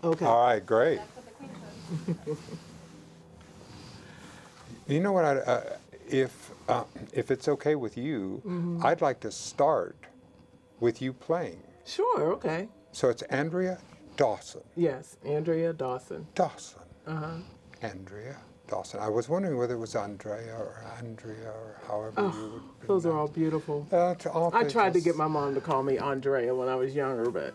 Okay. All right, great. That's what the queen says. You know what? If it's okay with you, I'd like to start with you playing. Sure, okay. So it's Andrea Dawson. Yes, Andrea Dawson. Dawson. Uh-huh. Andrea Dawson. I was wondering whether it was Andrea or however you would. Those are all beautiful. All I tried to just- get my mom to call me Andrea when I was younger, but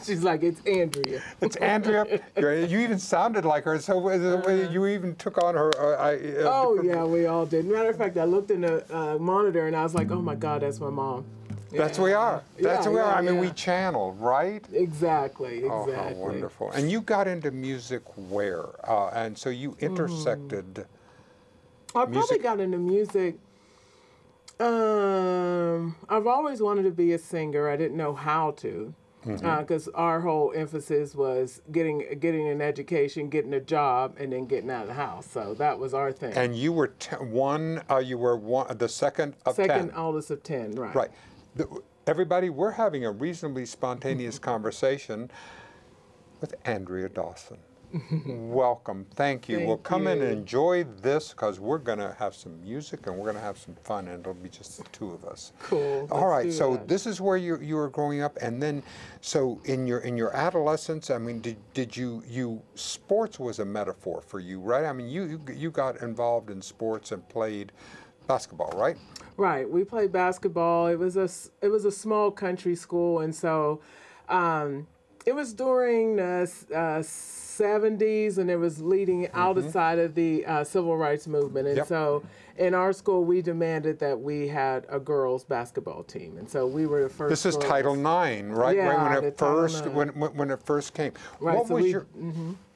she's like, it's Andrea. It's Andrea. You even sounded like her, so you even took on her. Oh, yeah, we all did. Matter of fact, I looked in the monitor and I was like, oh my God, that's my mom. That's we are. That's Yeah, we are. yeah, I mean, we yeah. channel, right? Exactly, exactly. Oh, how wonderful. And you got into music where? And so you intersected. I probably music. got into music. I've always wanted to be a singer. I didn't know how to, because our whole emphasis was getting an education, getting a job, and then getting out of the house. So that was our thing. And you were the second of 10. Second oldest of 10, right? Right. Everybody, we're having a reasonably spontaneous conversation with Andrea Dawson. Welcome. Thank you. Well, come in and enjoy this because we're going to have some music and we're going to have some fun, and it'll be just the two of us. Cool. All right. Let's do So that. this is where you were growing up, and then so in your adolescence, I mean, did you sports was a metaphor for you, right? I mean, you got involved in sports and played basketball, right? Right. We played basketball. It was a small country school, and so it was during the 70s, and it was leading outside of the civil rights movement. And so in our school, we demanded that we had a girls' basketball team. And so we were the first. This is girls. Title IX, right? Yeah, Right, the Title when it first came. Right, What so was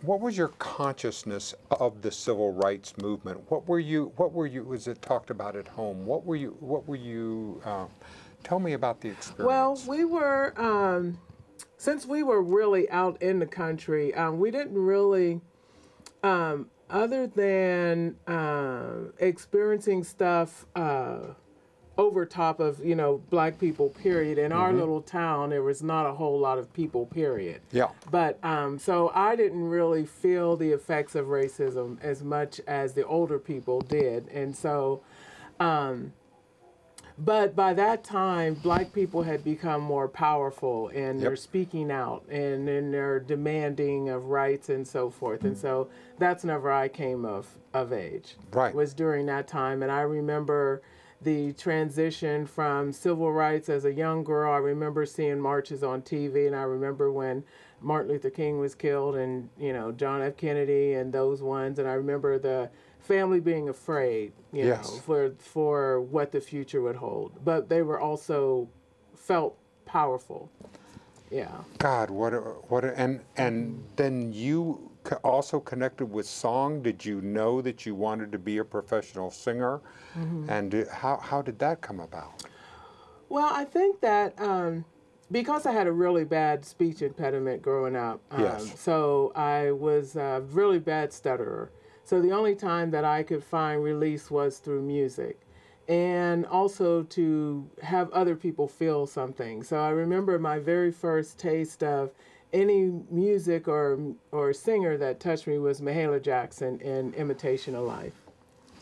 what was your consciousness of the civil rights movement? What were you? Was it talked about at home? What were you? Tell me about the experience. Well, we were. Since we were really out in the country, we didn't really, other than experiencing stuff over top of, black people, period. In our little town, there was not a whole lot of people, period. Yeah. But so I didn't really feel the effects of racism as much as the older people did. And so, but by that time, black people had become more powerful, and they're speaking out, and then they're demanding of rights and so forth. And so that's whenever I came of age. Right. Was during that time. And I remember the transition from civil rights as a young girl. I remember seeing marches on TV, and I remember when Martin Luther King was killed, and, John F. Kennedy and those ones. And I remember the family being afraid, you know, for what the future would hold. But they were also felt powerful. Yeah. God, and then you also connected with song. Did you know that you wanted to be a professional singer? And how did that come about? Well, I think that because I had a really bad speech impediment growing up, so I was a really bad stutterer. So the only time that I could find release was through music, and also to have other people feel something. So I remember my very first taste of any music or singer that touched me was Mahalia Jackson in Imitation of Life.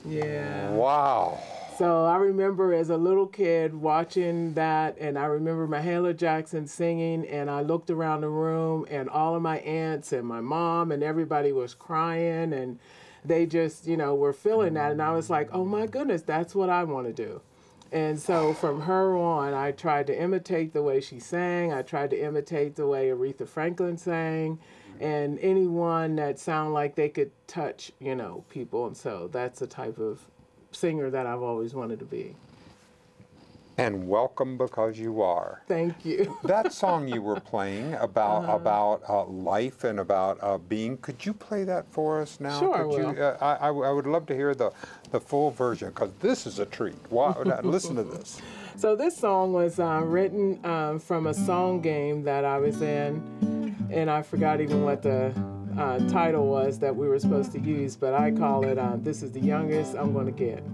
Yeah. Wow. So I remember as a little kid watching that, and I remember Mahalia Jackson singing, and I looked around the room, and all of my aunts and my mom and everybody was crying, and they just, were feeling that. And I was like, oh my goodness, that's what I want to do. And so from her on, I tried to imitate the way she sang. I tried to imitate the way Aretha Franklin sang, and anyone that sounded like they could touch, people. And so that's the type of singer that I've always wanted to be. And welcome because you are. Thank you. That song you were playing about life and about being, could you play that for us now? Sure, I would love to hear the full version, because this is a treat. Wow, listen to this. So this song was written from a song game that I was in, and I forgot even what the title was that we were supposed to use, but I call it This Is the Youngest I'm Gonna Get.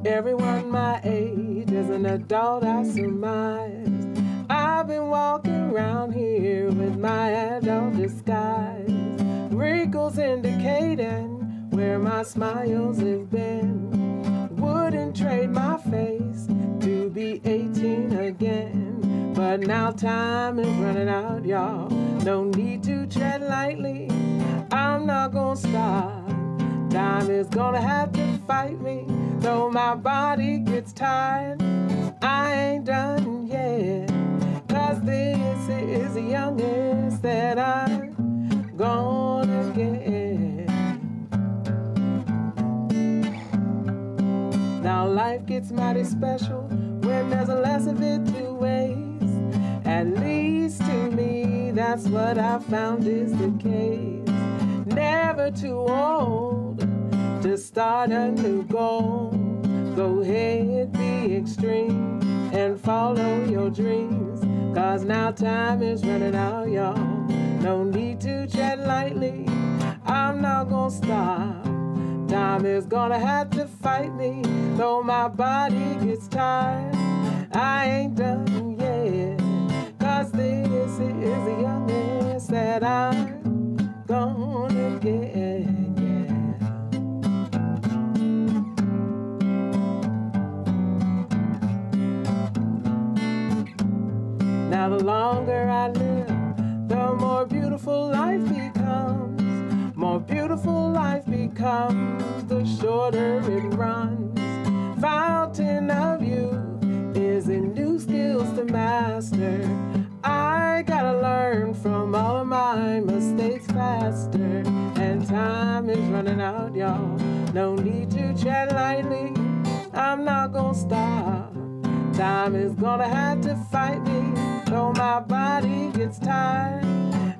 Everyone my age is an adult, I surmise. I've been walking around here with my adult disguise. Wrinkles indicating where my smiles have been. Wouldn't trade my face to be 18 again. But now time is running out, y'all. No need to tread lightly. I'm not gonna stop. Time is gonna have to fight me. Though my body gets tired, I ain't done yet. 'Cause this is the youngest that I'm gonna get. Now life gets mighty special when there's less of it to waste. At least to me, that's what I found is the case. Never too old to start a new goal. Go ahead, be extreme, and follow your dreams. 'Cause now time is running out, y'all. No need to tread lightly. I'm not gonna stop. Time is gonna have to fight me. Though my body gets tired, I ain't done yet. 'Cause this is the youngest that I'm gonna get. Now the longer I live, the more beautiful life becomes. More beautiful life becomes, the shorter it runs. Fountain of youth is in new skills to master. I gotta learn from all of my mistakes faster. And time is running out, y'all. No need to tread lightly. I'm not gonna stop. Time is gonna have to fight me. Though my body gets tired,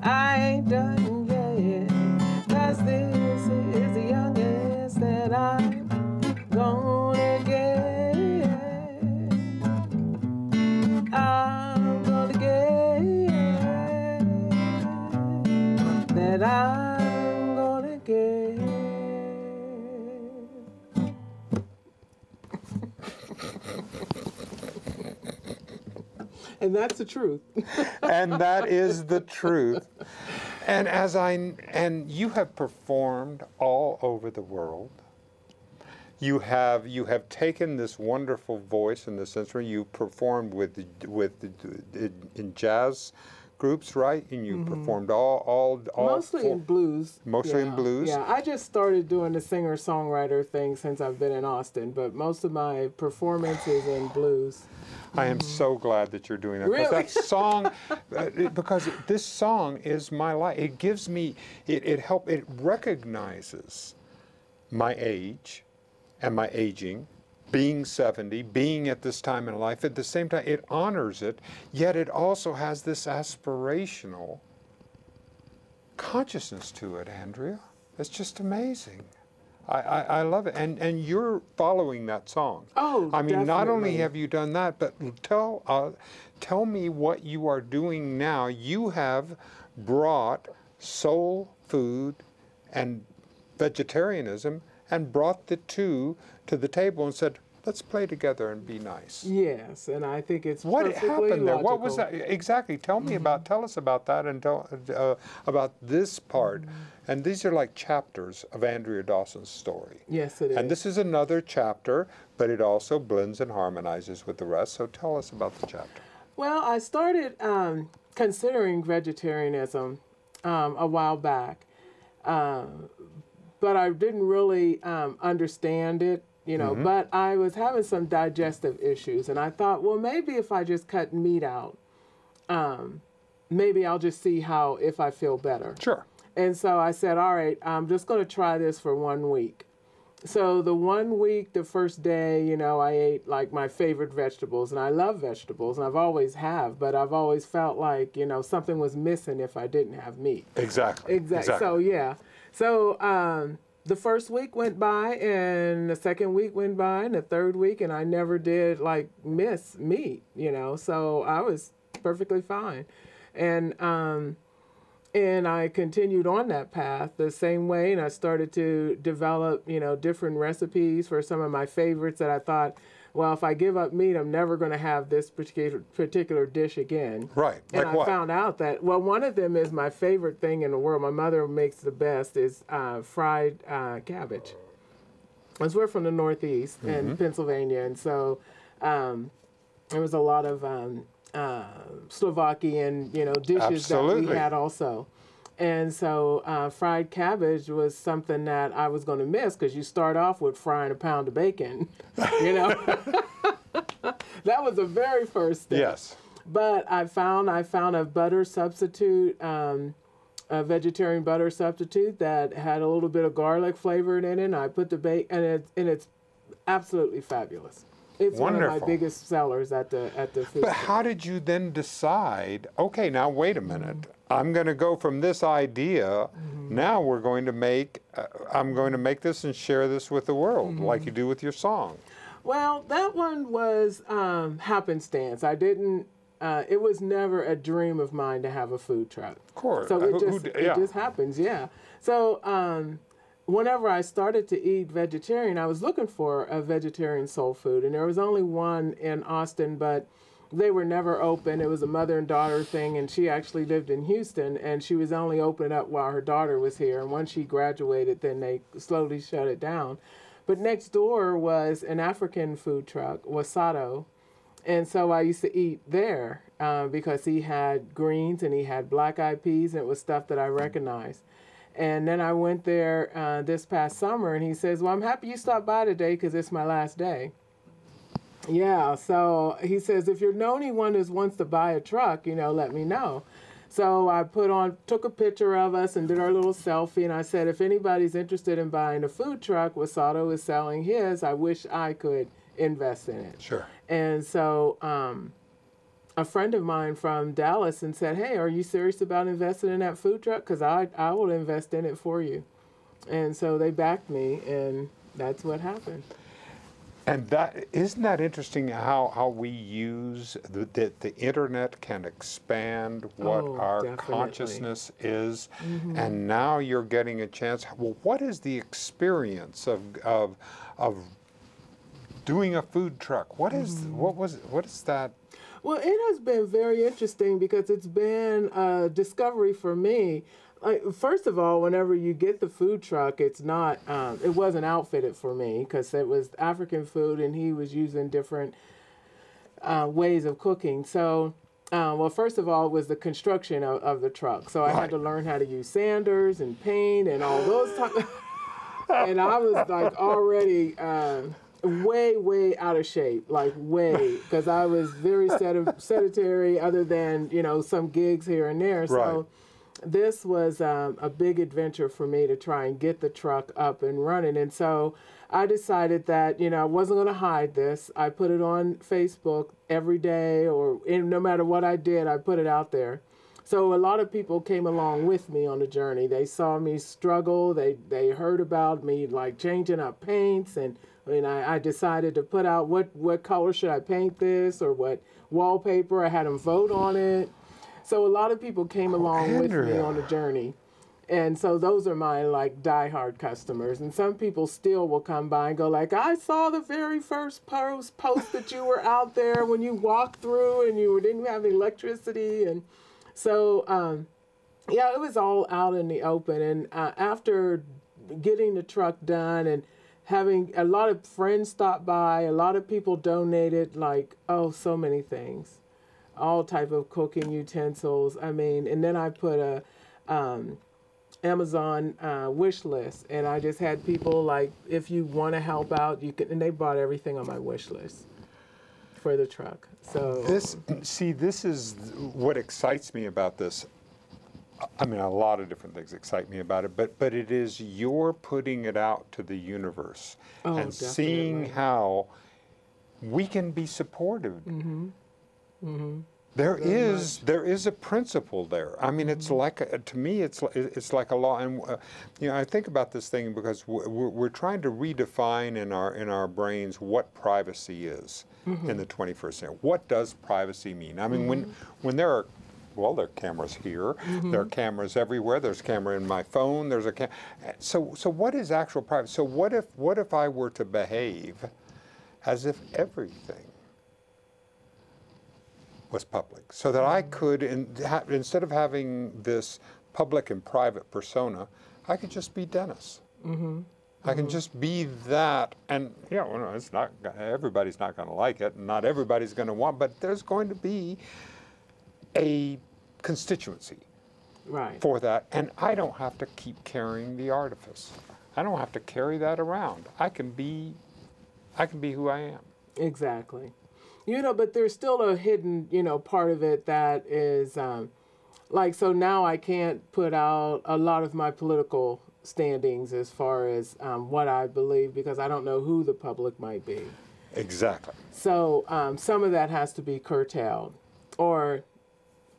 I ain't done yet. 'Cause this is the youngest that I'm gonna get. I'm gonna get. That I'm gonna get. And that's the truth. And that is the truth. And and you have performed all over the world. You have taken this wonderful voice and this instrument. You performed in jazz groups, right? And you performed all mostly in blues. Mostly in blues. Yeah, I just started doing the singer-songwriter thing since I've been in Austin, but most of my performance is in blues. I am so glad that you're doing that. Really? Because that song, because this song is my life. It gives me, it recognizes my age and my aging, being 70, being at this time in life. At the same time, it honors it, yet it also has this aspirational consciousness to it, Andrea. It's just amazing. I love it, and you're following that song. Oh, I mean, definitely. not only have you done that, but tell me what you are doing now. You have brought soul food and vegetarianism and brought the two to the table and said, let's play together and be nice. Yes, and I think it's What perfectly happened there? logical. What was that exactly? Tell me tell us about that, and about this part. And these are like chapters of Andrea Dawson's story. Yes, it is. And this is another chapter, but it also blends and harmonizes with the rest. So tell us about the chapter. Well, I started considering vegetarianism a while back, but I didn't really understand it, you know, but I was having some digestive issues, and I thought, well, maybe if I just cut meat out, maybe I'll just see if I feel better. Sure. And so I said, all right, I'm just going to try this for 1 week. So the 1 week, the first day, you know, I ate like my favorite vegetables, and I love vegetables, and I've always have, but I've always felt like, you know, something was missing if I didn't have meat. Exactly. So, yeah. So the first week went by, and the second week went by, and the third week, and I never did like miss meat, you know, so I was perfectly fine. And And I continued on that path the same way, and I started to develop, different recipes for some of my favorites that I thought, well, if I give up meat, I'm never going to have this particular dish again. Right. And Like I what? found out that, well, one of them is my favorite thing in the world. My mother makes the best is fried cabbage. Because we're from the Northeast in Pennsylvania, and so there was a lot of Slovakian, dishes Absolutely. that we had also. And so fried cabbage was something that I was going to miss because you start off with frying a pound of bacon, That was the very first step. Yes. But I found a butter substitute, a vegetarian butter substitute that had a little bit of garlic flavor in it, and I put the bacon, and it's absolutely fabulous. It's Wonderful. one of my biggest sellers at the food But store. how did you then decide, okay, now wait a minute, I'm going to go from this idea, now we're going to make, I'm going to make this and share this with the world, like you do with your song. Well, that one was happenstance. I didn't, it was never a dream of mine to have a food truck. Of course. So it just happens, yeah. So whenever I started to eat vegetarian, I was looking for a vegetarian soul food, and there was only one in Austin, but they were never open. It was a mother and daughter thing, and she actually lived in Houston, and she was only open up while her daughter was here. And once she graduated, then they slowly shut it down. But next door was an African food truck, Wasado, and so I used to eat there because he had greens and he had black-eyed peas, and it was stuff that I recognized. And then I went there this past summer, and he says, well, I'm happy you stopped by today because it's my last day. Yeah, so he says, if you're know anyone who wants to buy a truck, let me know. So I took a picture of us and did our little selfie, and I said, if anybody's interested in buying a food truck, Wasado is selling his. I wish I could invest in it. Sure. And so a friend of mine from Dallas and said, hey, are you serious about investing in that food truck? Because I will invest in it for you. And so they backed me, and that's what happened. And isn't that interesting how we use the internet can expand what our definitely. consciousness is, and now you're getting a chance. Well, what is the experience of doing a food truck? What is that? Well, it has been very interesting because it's been a discovery for me. First of all, whenever you get the food truck, it's not, it wasn't outfitted for me because it was African food and he was using different ways of cooking. So, well, first of all, it was the construction of the truck. So I had to learn how to use sanders and paint and all those types. And I was like already way out of shape, like way, because I was very sedentary other than, some gigs here and there. So this was a big adventure for me to try and get the truck up and running. And so I decided that, I wasn't going to hide this. I put it on Facebook every day, no matter what I did, I put it out there. So a lot of people came along with me on the journey. They saw me struggle. They heard about me like changing up paints, and I decided to put out what color should I paint this or what wallpaper. I had them vote on it. So a lot of people came along with me on the journey. And so those are my like diehard customers. And some people still will come by and go like, I saw the very first post that you were out there when you walked through and you didn't have electricity. And so, yeah, it was all out in the open. And after getting the truck done and having a lot of friends stop by, a lot of people donated like, so many things. All type of cooking utensils. And then I put a Amazon wish list, and I just had people like, if you want to help out, you can. And they bought everything on my wish list for the truck. So this is what excites me about this. A lot of different things excite me about it, but it is you're putting it out to the universe and definitely. seeing how we can be supportive. There is a principle there. It's like to me, it's like a law. And I think about this thing because we're trying to redefine in our brains what privacy is in the 21st century. What does privacy mean? When there are well, there are cameras here. There are cameras everywhere. There's a camera in my phone. There's a so what is actual privacy? So what if I were to behave as if everything was public, so that I could, instead of having this public and private persona, I could just be Dennis. I can just be that, and yeah, well, no, it's not. Everybody's not going to like it, and not everybody's going to want. But there's going to be a constituency for that, and I don't have to keep carrying the artifice. I don't have to carry that around. I can be who I am. Exactly. You know, but there's still a hidden, you know, part of it that is, like, so now I can't put out a lot of my political standings as far as what I believe, because I don't know who the public might be. Exactly. So some of that has to be curtailed, or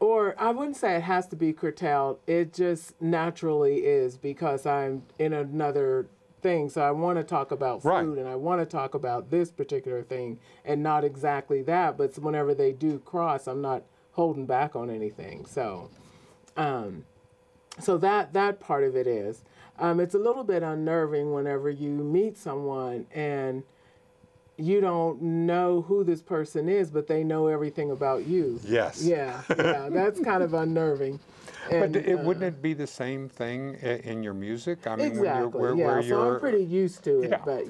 I wouldn't say it has to be curtailed. It just naturally is, because I'm in another thing. So I want to talk about food, and I want to talk about this particular thing, and not exactly that. But whenever they do cross, I'm not holding back on anything. So, so that part of it is. It's a little bit unnerving whenever you meet someone and you don't know who this person is, but they know everything about you. Yes. Yeah, that's kind of unnerving. And, but wouldn't it be the same thing in your music? I mean, exactly. where you're, so I'm pretty used to it. But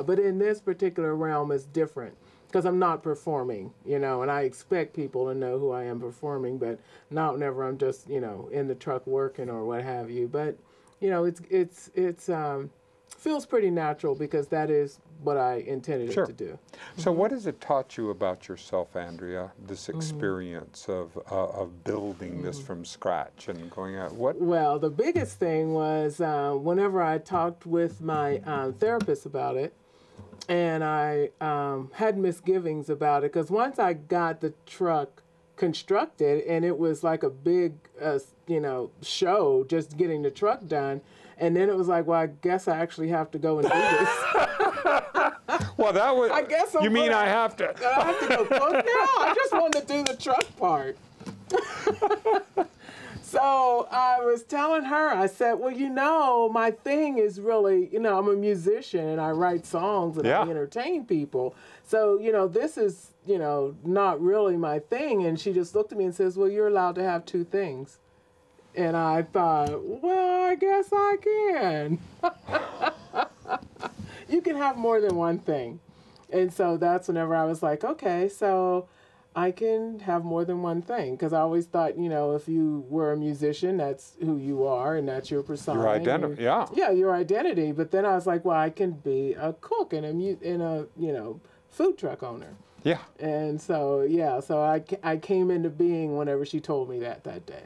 but in this particular realm, it's different, because I'm not performing, you know, and I expect people to know who I am performing, but not whenever I'm just, you know, in the truck working or what have you. But you know, it's feels pretty natural, because that is what I intended it to do. So what has it taught you about yourself, Andrea, this experience of building this from scratch and going out? What? Well, the biggest thing was whenever I talked with my therapist about it, and I had misgivings about it, because once I got the truck constructed, and it was like a big, you know, show just getting the truck done, and then it was like, well, I guess I actually have to go and do this. Well, that was. I guess you mean I have to? I have to go cook now? I just wanted to do the truck part. So I was telling her, I said, well, you know, my thing is really, you know, I'm a musician and I write songs and I entertain people. So, you know, this is, you know, not really my thing. And she just looked at me and says, well, you're allowed to have two things. And I thought, well, I guess I can. You can have more than one thing. And so that's whenever I was like, okay, so I can have more than one thing, because I always thought, you know, if you were a musician, that's who you are and that's your persona. Your identity, Yeah, your identity. But then I was like, well, I can be a cook and a you know, food truck owner. Yeah. And so, yeah, so I came into being whenever she told me that day.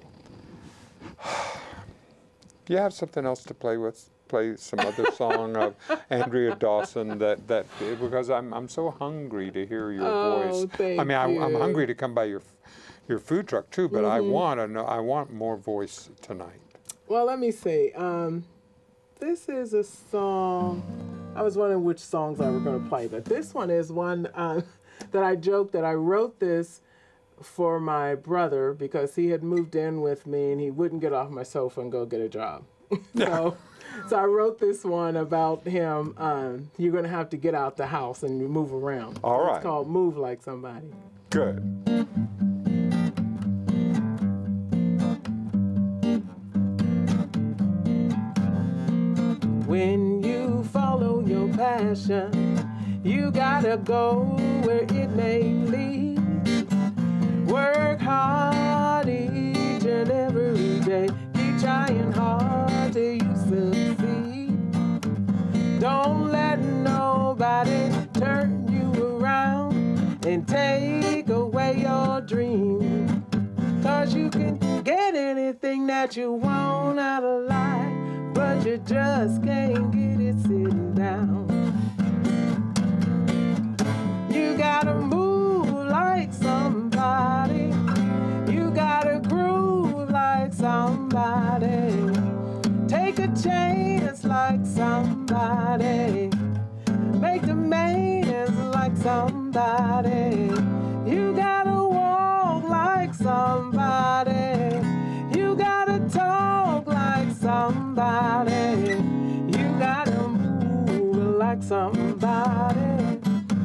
Do you have something else to play with? Play some other song of Andrea Dawson that because I'm so hungry to hear your voice. Thank you. I'm hungry to come by your food truck too, but I want more voice tonight. Well, let me see. This is a song. I was wondering which songs I were going to play, but this one is one that I joked that I wrote this for my brother, because he had moved in with me and he wouldn't get off my sofa and go get a job. So I wrote this one about him. You're going to have to get out the house and move around. All right. It's called Move Like Somebody. Good. When you follow your passion, you gotta go where it may lead. Work hard each and every day. Keep trying hard till you succeed. Don't let nobody turn you around and take away your dream. 'Cause you can get anything that you want out of life, but you just can't get it sitting down. You gotta move like somebody. You gotta groove like somebody. Take a chance like somebody. Make demands like somebody. You gotta walk like somebody. somebody.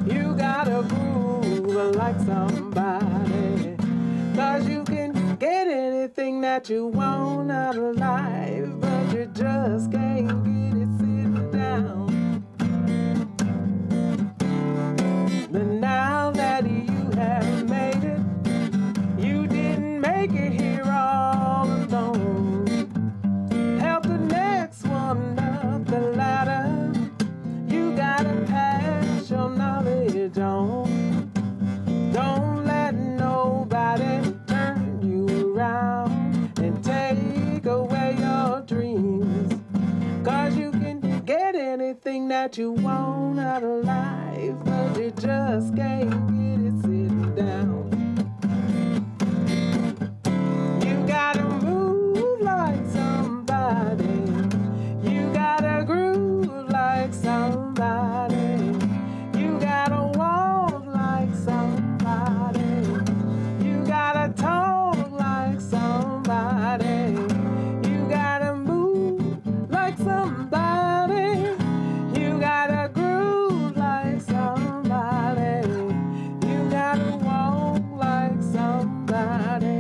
You gotta groove like somebody. 'Cause you can get anything that you want out of life, but you just can't get it sitting down. But now that you have made it, you didn't make it here all alone. Help the next one up the ladder. You gotta pass your knowledge on. Don't let nobody turn you around and take away your dreams. 'Cause you can get anything that you want out of life, but you just can't get it sitting down. You gotta move like somebody. You gotta groove like somebody. You gotta walk like somebody. You gotta talk like somebody. You gotta move like somebody. You gotta groove like somebody. You gotta walk like somebody.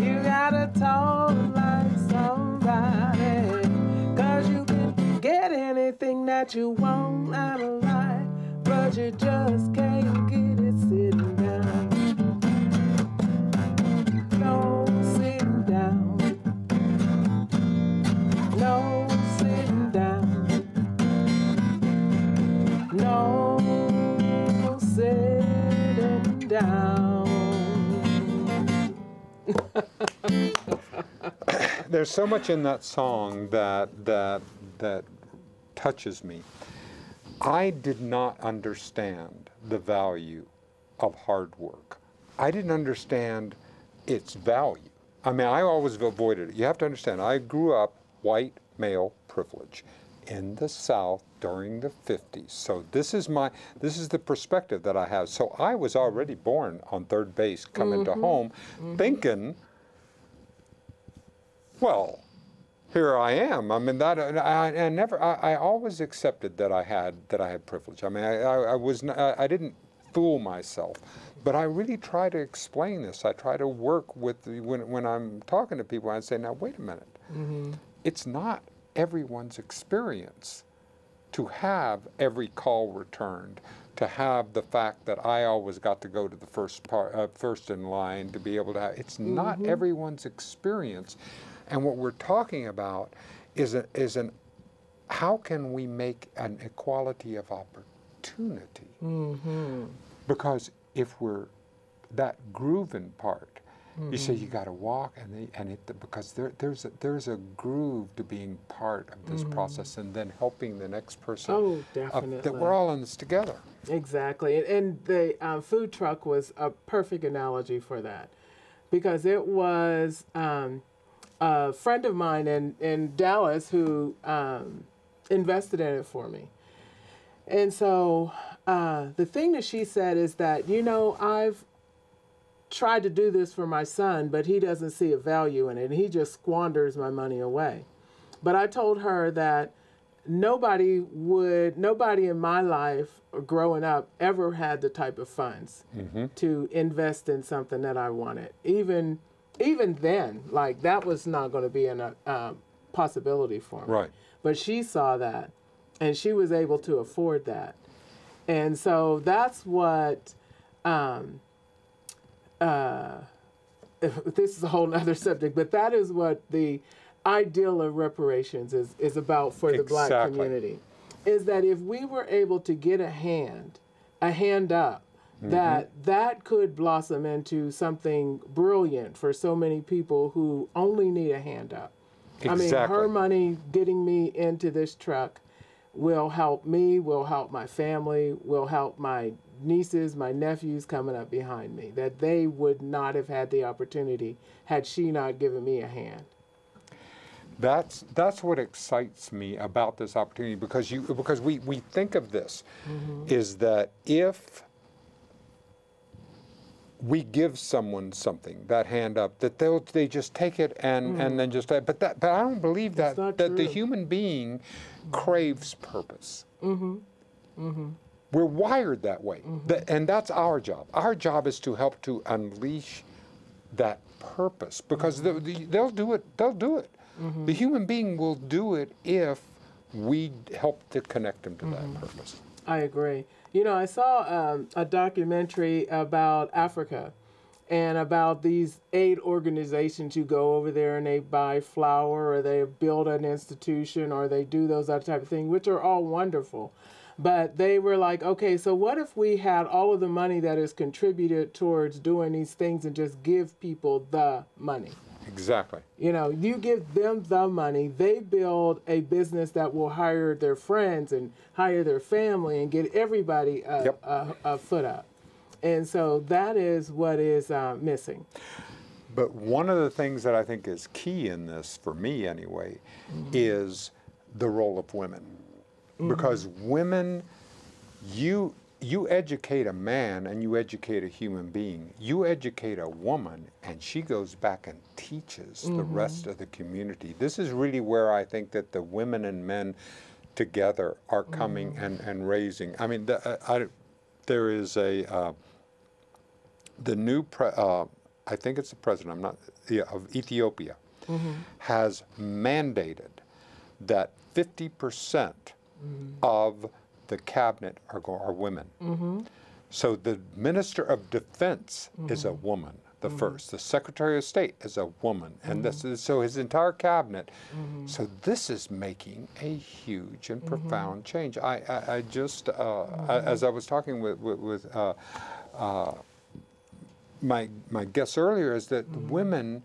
You gotta talk like somebody. 'Cause you can get anything that you want out of life, but you just can't get it sitting down. No sitting down. No sitting down. No sitting down. There's so much in that song that touches me. I did not understand the value of hard work. I didn't understand its value. I mean, I always avoided it. You have to understand, I grew up white male privilege in the South during the 50s. So this is the perspective that I have. So I was already born on third base, coming to home, thinking, well, here I am. I mean, that I always accepted that I had privilege. I mean, I didn't fool myself, but I really try to explain this. I try to work with when I'm talking to people. I say, now wait a minute. It's not everyone's experience to have every call returned, to have the fact that I always got to go to the first in line to be able to have. It's not everyone's experience. And what we're talking about is how can we make an equality of opportunity? Because if we're that grooving part, you say you got to walk, because there's a groove to being part of this process, and then helping the next person. Oh, definitely. That we're all in this together. Exactly, and the food truck was a perfect analogy for that, because it was a friend of mine in Dallas who invested in it for me. And so the thing that she said is that, I've tried to do this for my son, but he doesn't see a value in it, and he just squanders my money away. But I told her that nobody in my life growing up ever had the type of funds to invest in something that I wanted. Even then, like, that was not going to be a possibility for me. Right. But she saw that, and she was able to afford that. And so that's what, this is a whole other subject, but that is what the ideal of reparations is about for the Black community. Is that if we were able to get a hand up, that could blossom into something brilliant for so many people who only need a hand up. Exactly. I mean, her money getting me into this truck will help me, will help my family, will help my nieces, my nephews coming up behind me, that they would not have had the opportunity had she not given me a hand. That's what excites me about this opportunity, because we think of this, is that if we give someone something, that hand up, that they just take it and then just, but I don't believe that the human being craves purpose. We're wired that way. And that's our job. Our job is to help to unleash that purpose, because they'll do it. They'll do it. The human being will do it if we help to connect them to that purpose. I agree. You know, I saw a documentary about Africa and about these aid organizations. You go over there and they buy flour, or they build an institution, or they do those other type of things, which are all wonderful. But they were like, okay, so what if we had all of the money that is contributed towards doing these things and just give people the money? Exactly. You know, you give them the money, they build a business that will hire their friends and hire their family and get everybody a foot up. And so that is what is missing. But one of the things that I think is key in this, for me anyway, is the role of women. Because women, you educate a man and you educate a human being. You educate a woman and she goes back and teaches the rest of the community. This is really where I think that the women and men together are coming and raising. I mean, there is the new, I think it's the president, I'm not, of Ethiopia, has mandated that 50% of the cabinet are women. So the Minister of Defense is a woman, the first. The Secretary of State is a woman. And so his entire cabinet. So this is making a huge and profound change. I just, as I was talking with my guests earlier, is that women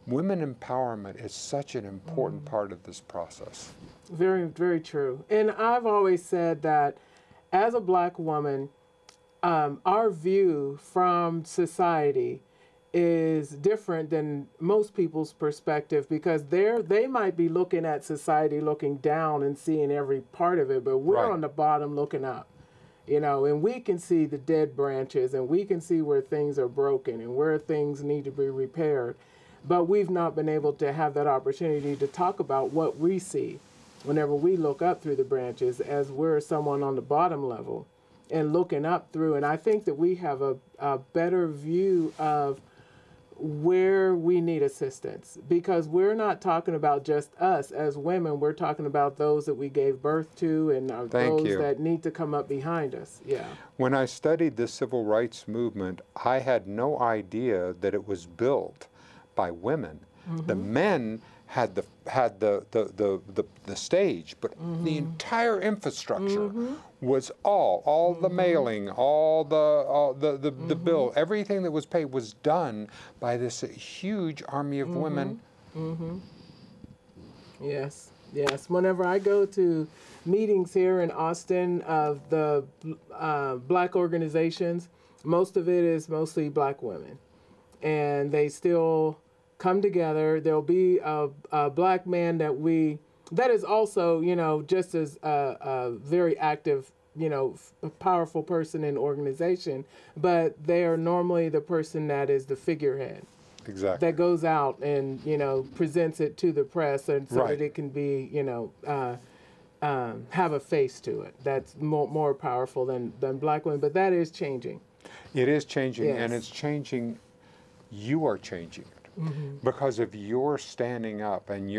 empowerment is such an important part of this process. Very, very true. And I've always said that as a Black woman, our view from society is different than most people's perspective, because they might be looking at society looking down and seeing every part of it, but we're on the bottom looking up, you know, and we can see the dead branches, and we can see where things are broken and where things need to be repaired. But we've not been able to have that opportunity to talk about what we see whenever we look up through the branches, as we're someone on the bottom level and looking up through. And I think that we have a better view of where we need assistance, because we're not talking about just us as women. We're talking about those that we gave birth to and those that need to come up behind us. Yeah. When I studied the civil rights movement, I had no idea that it was built by women. The men had the stage, but the entire infrastructure was all the mailing, all the bill, everything that was paid was done by this huge army of women. Yes, yes. Whenever I go to meetings here in Austin of the Black organizations, most of it is mostly Black women, and they still come together. There'll be a Black man that is also, you know, just as a very active, you know, powerful person in the organization, but they are normally the person that is the figurehead. Exactly. That goes out and, you know, presents it to the press, and so that it can be, you know, have a face to it. That's more powerful than Black women, but that is changing. It is changing, and it's changing. You are changing. Because of your standing up, and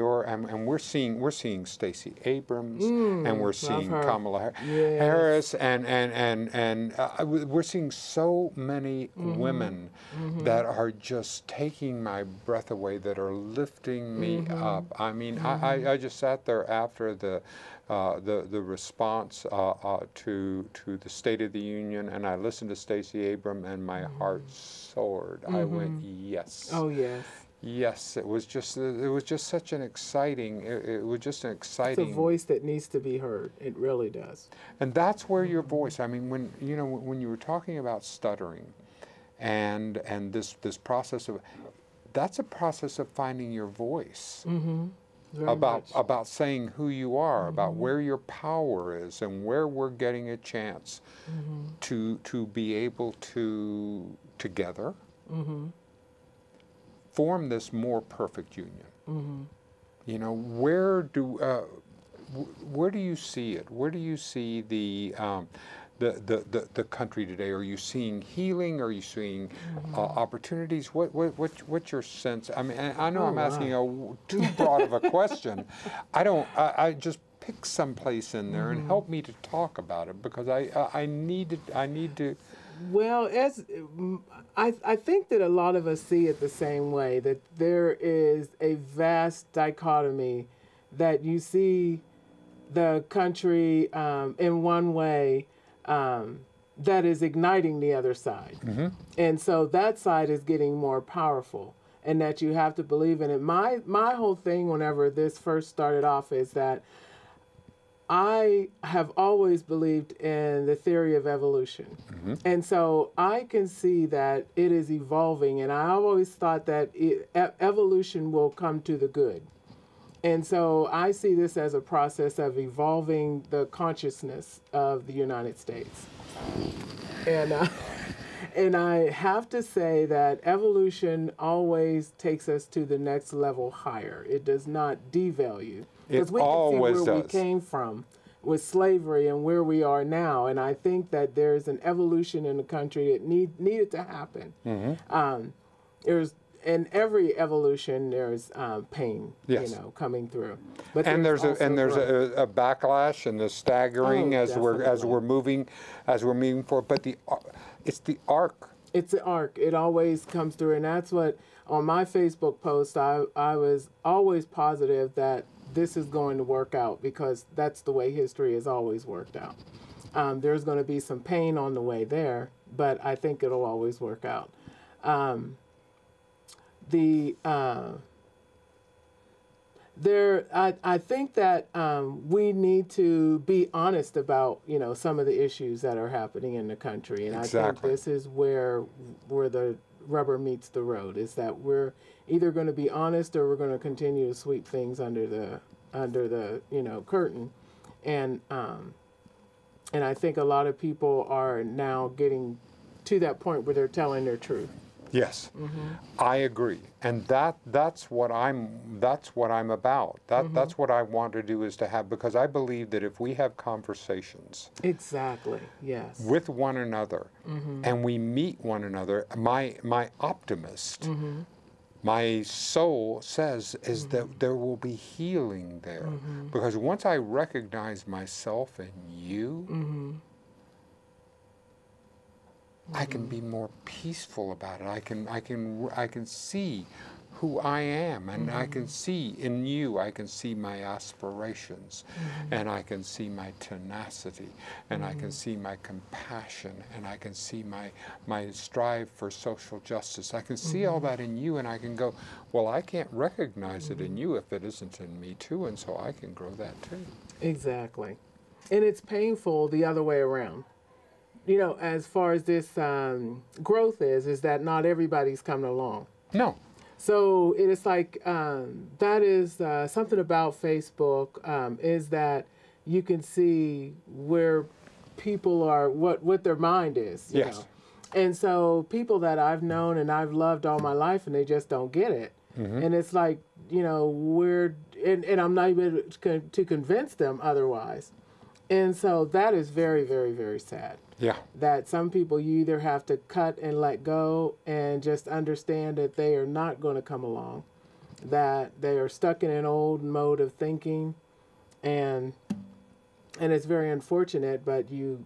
we're seeing Stacey Abrams, and we're seeing Kamala Harris, and we're seeing so many women that are just taking my breath away, that are lifting me up. I mean, I just sat there after the response to the State of the Union, and I listened to Stacey Abrams, and my heart soared. I went, yes. Oh yes. Yes, it was just such an exciting. It was just an exciting. It's a voice that needs to be heard. It really does. And that's where your voice. I mean, when you were talking about stuttering, and this process of, that's a process of finding your voice. About saying who you are, about where your power is, and where we're getting a chance to be able to together form this more perfect union. You know, where do where do you see it? Where do you see the country today? Are you seeing healing? Are you seeing opportunities? What's your sense? I mean, I know I'm asking too broad of a question. I just pick some place in there and help me to talk about it, because I need to. Well, I think that a lot of us see it the same way, that there is a vast dichotomy, that you see the country in one way that is igniting the other side. And so that side is getting more powerful, and that you have to believe in it. My whole thing whenever this first started off is that I have always believed in the theory of evolution. And so I can see that it is evolving, and I always thought that evolution will come to the good. And so I see this as a process of evolving the consciousness of the United States. And I have to say that evolution always takes us to the next level higher. It does not devalue. Because we can see where we came from with slavery and where we are now. And I think that there's an evolution in the country that needed to happen. In every evolution, there's pain, coming through. But there's a backlash and the staggering as we're moving forward. But it's the arc. It's the arc. It always comes through, and that's what on my Facebook post I was always positive that this is going to work out, because that's the way history has always worked out. There's going to be some pain on the way there, but I think it'll always work out. I think that we need to be honest about, some of the issues that are happening in the country, and I think this is where the rubber meets the road, is that we're either going to be honest or we're going to continue to sweep things under the curtain, and I think a lot of people are now getting to that point where they're telling their truth. Yes, I agree, and that's what I'm about. That's what I want to do, is to have, because I believe that if we have conversations, with one another, and we meet one another, my optimist, my soul says is that there will be healing there, because once I recognize myself in you. I can be more peaceful about it. I can see who I am, and I can see in you, I can see my aspirations, and I can see my tenacity, and I can see my compassion, and I can see my strive for social justice. I can see all that in you, and I can go, well, I can't recognize it in you if it isn't in me too, and so I can grow that too. Exactly. And it's painful the other way around. As far as this growth is that not everybody's coming along. No. So it is like, that is something about Facebook, is that you can see where people are, what their mind is. You know? And so people that I've known and I've loved all my life, and they just don't get it. And it's like, and I'm not able to convince them otherwise. And so that is very, very, very sad. Yeah. That some people you either have to cut and let go and just understand that they are not going to come along, that they are stuck in an old mode of thinking, and it's very unfortunate, but you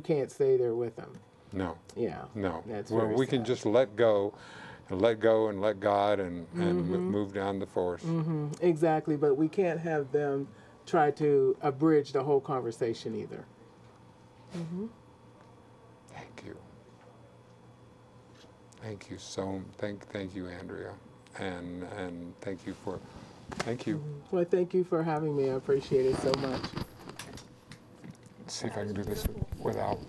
can't stay there with them. No. Yeah. No. That's well, we sad. can just let go and let God and move down the force. Exactly, but we can't have them try to abridge the whole conversation either. Thank you. Thank you thank you, Andrea, and thank you. Well, thank you for having me. I appreciate it so much. Let's see if I can do this without.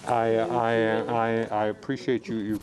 I appreciate you